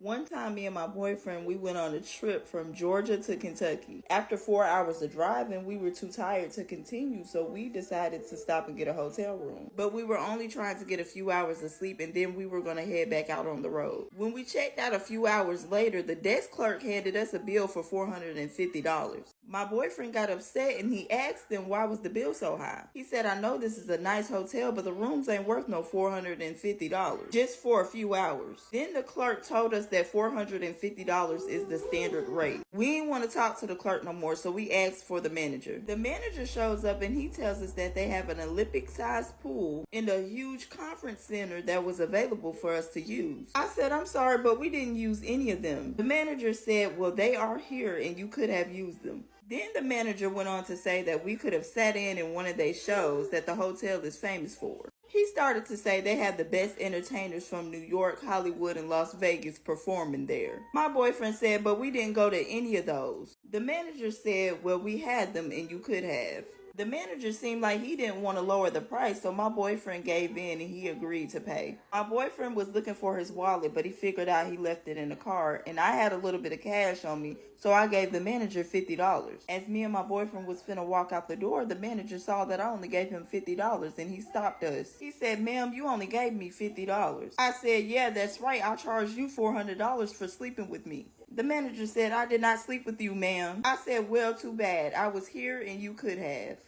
One time, me and my boyfriend, we went on a trip from Georgia to Kentucky. After 4 hours of driving, we were too tired to continue, so we decided to stop and get a hotel room. But we were only trying to get a few hours of sleep, and then we were going to head back out on the road. When we checked out a few hours later, the desk clerk handed us a bill for $450. My boyfriend got upset and he asked them why was the bill so high. He said, I know this is a nice hotel, but the rooms ain't worth no $450 just for a few hours. Then the clerk told us that $450 is the standard rate. We didn't want to talk to the clerk no more, so we asked for the manager. The manager shows up and he tells us that they have an Olympic-sized pool in a huge conference center that was available for us to use. I said, I'm sorry, but we didn't use any of them. The manager said, well, they are here and you could have used them. Then the manager went on to say that we could have sat in one of their shows that the hotel is famous for. He started to say they had the best entertainers from New York, Hollywood, and Las Vegas performing there. My boyfriend said, but we didn't go to any of those. The manager said, well, we had them and you could have. The manager seemed like he didn't want to lower the price, so my boyfriend gave in and he agreed to pay. My boyfriend was looking for his wallet, but he figured out he left it in the car, and I had a little bit of cash on me, so I gave the manager $50. As me and my boyfriend was finna walk out the door, the manager saw that I only gave him $50, and he stopped us. He said, ma'am, you only gave me $50. I said, yeah, that's right. I charged you $400 for sleeping with me. The manager said, I did not sleep with you, ma'am. I said, well, too bad. I was here and you could have.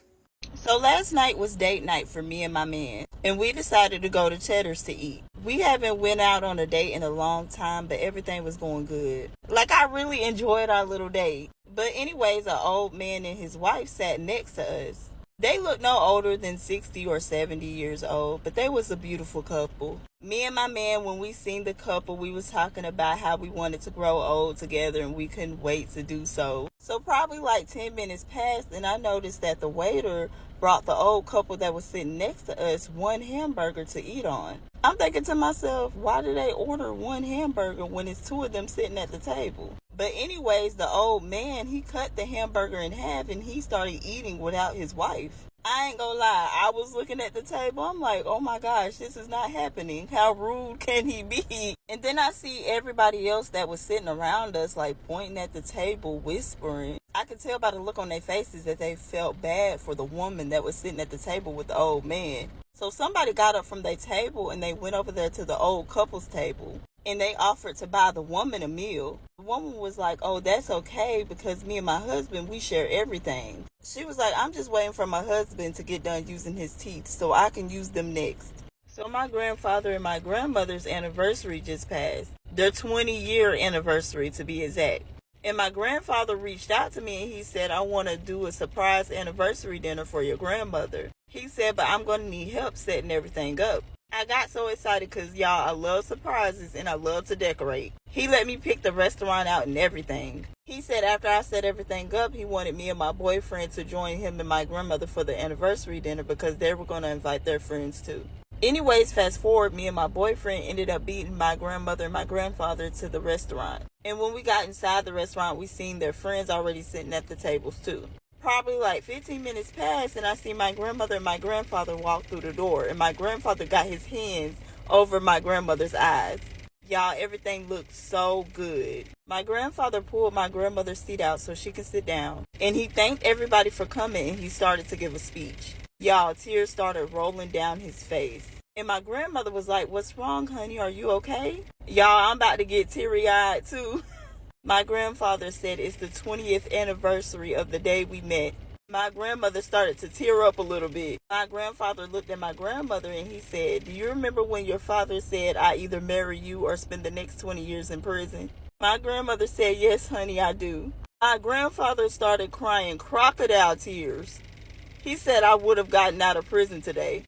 So last night was date night for me and my man, and we decided to go to Cheddar's to eat. We haven't went out on a date in a long time, but everything was going good. Like, I really enjoyed our little date. But anyways, an old man and his wife sat next to us. They looked no older than 60 or 70 years old, but they was a beautiful couple. Me and my man, when we seen the couple, we was talking about how we wanted to grow old together and we couldn't wait to do so. So probably like 10 minutes passed and I noticed that the waiter brought the old couple that was sitting next to us one hamburger to eat on. I'm thinking to myself, why did they order one hamburger when it's two of them sitting at the table? But anyways, the old man, he cut the hamburger in half and he started eating without his wife. I ain't gonna lie, I was looking at the table, I'm like, oh my gosh, this is not happening. How rude can he be? And then I see everybody else that was sitting around us, like pointing at the table, whispering. I could tell by the look on their faces that they felt bad for the woman that was sitting at the table with the old man. So somebody got up from their table and they went over there to the old couple's table. And they offered to buy the woman a meal. The woman was like, oh, that's okay because me and my husband, we share everything. She was like, I'm just waiting for my husband to get done using his teeth so I can use them next. So my grandfather and my grandmother's anniversary just passed. Their 20-year anniversary to be exact. And my grandfather reached out to me and he said, I want to do a surprise anniversary dinner for your grandmother. He said, but I'm going to need help setting everything up. I got so excited because, y'all, I love surprises and I love to decorate. He let me pick the restaurant out and everything. He said after I set everything up, he wanted me and my boyfriend to join him and my grandmother for the anniversary dinner because they were going to invite their friends too. Anyways, fast forward, me and my boyfriend ended up beating my grandmother and my grandfather to the restaurant. And when we got inside the restaurant, we seen their friends already sitting at the tables too. Probably like 15 minutes passed and I see my grandmother and my grandfather walk through the door and my grandfather got his hands over my grandmother's eyes. Y'all, everything looked so good. My grandfather pulled my grandmother's seat out so she could sit down and he thanked everybody for coming and he started to give a speech. Y'all, tears started rolling down his face. And my grandmother was like, what's wrong, honey? Are you okay? Y'all, I'm about to get teary-eyed too. My grandfather said it's the 20th anniversary of the day we met. My grandmother started to tear up a little bit. My grandfather looked at my grandmother and he said, do you remember when your father said I either marry you or spend the next 20 years in prison? My grandmother said, yes, honey, I do. My grandfather started crying crocodile tears. He said I would have gotten out of prison today.